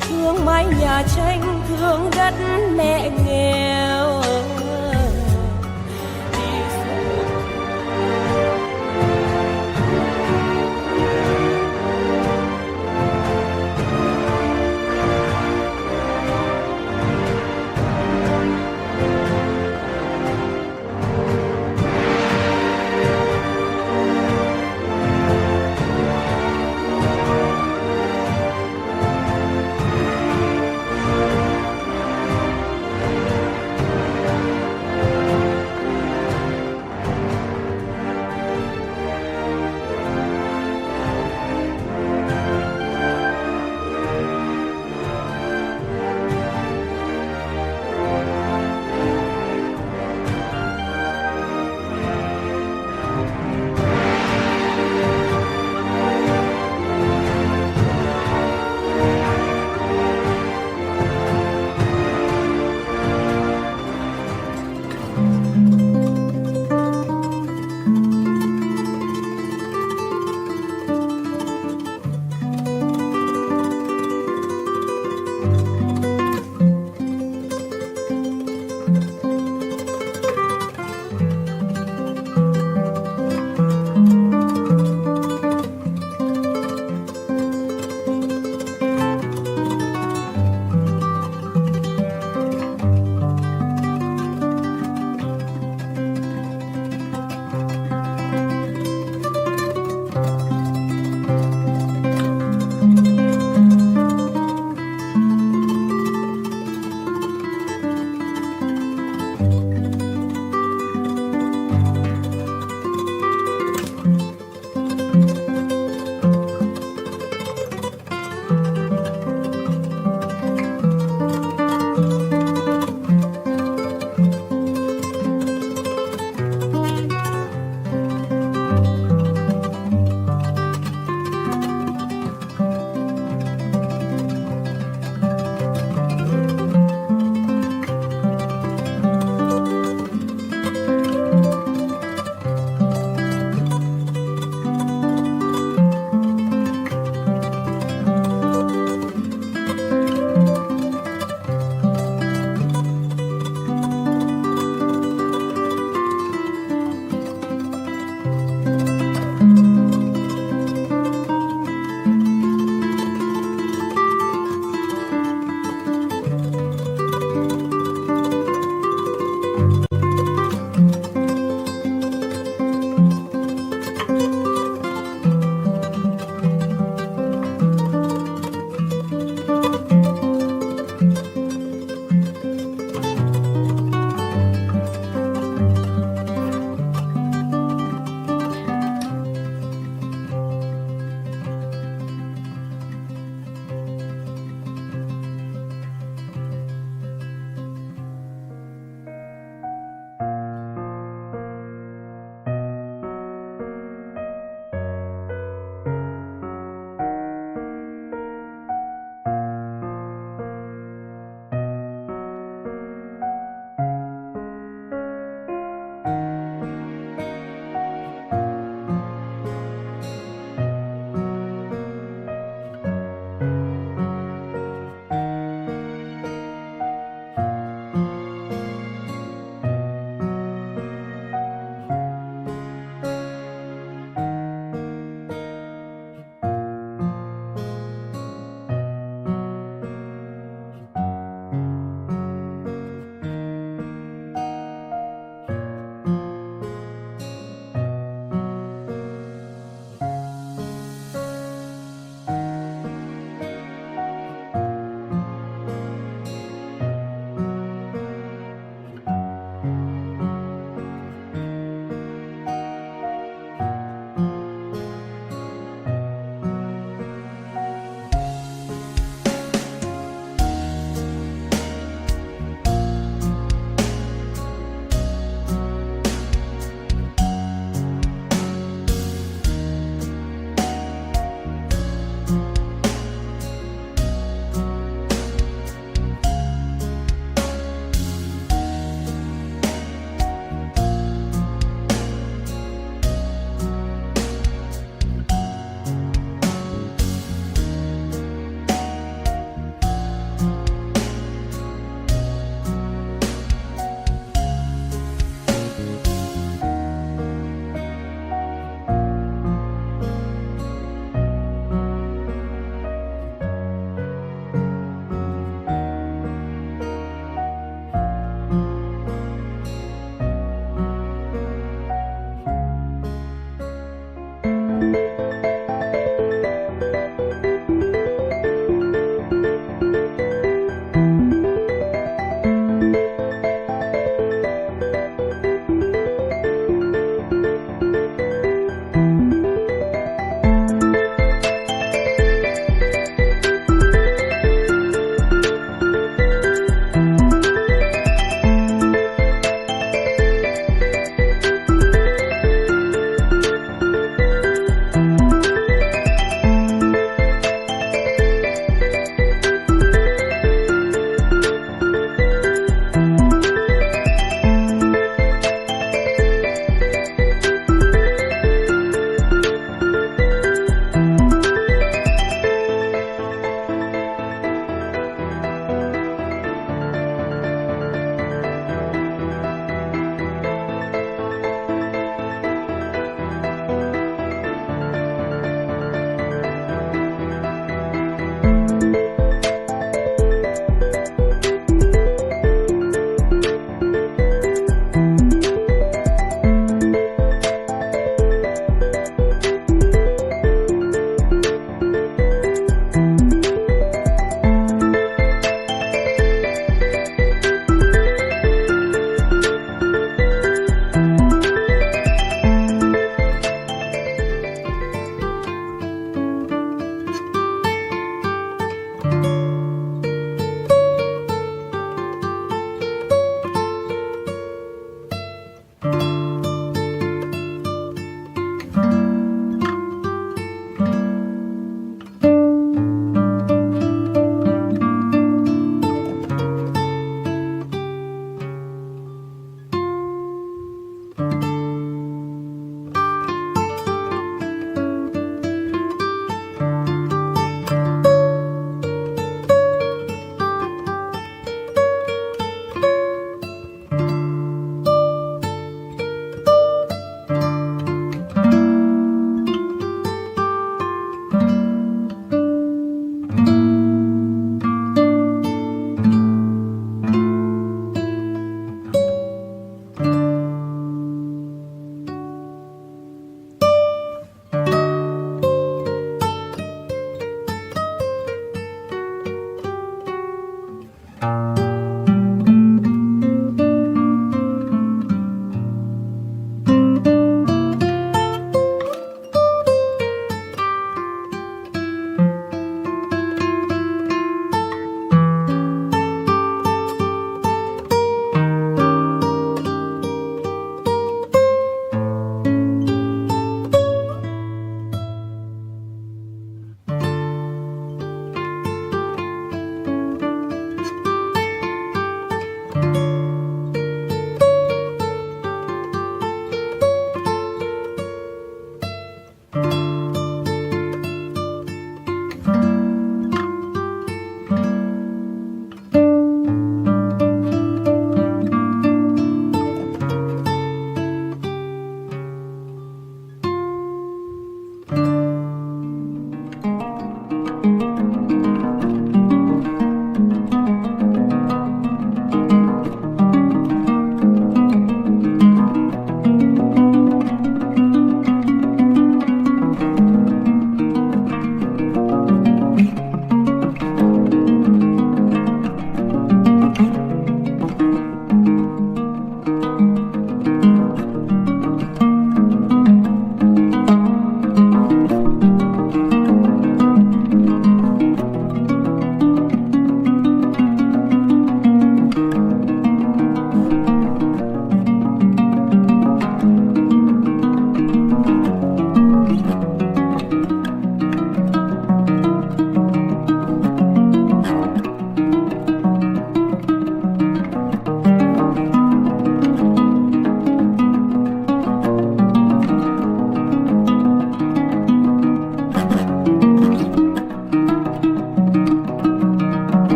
thương mái nhà tranh thương đất mẹ nghề.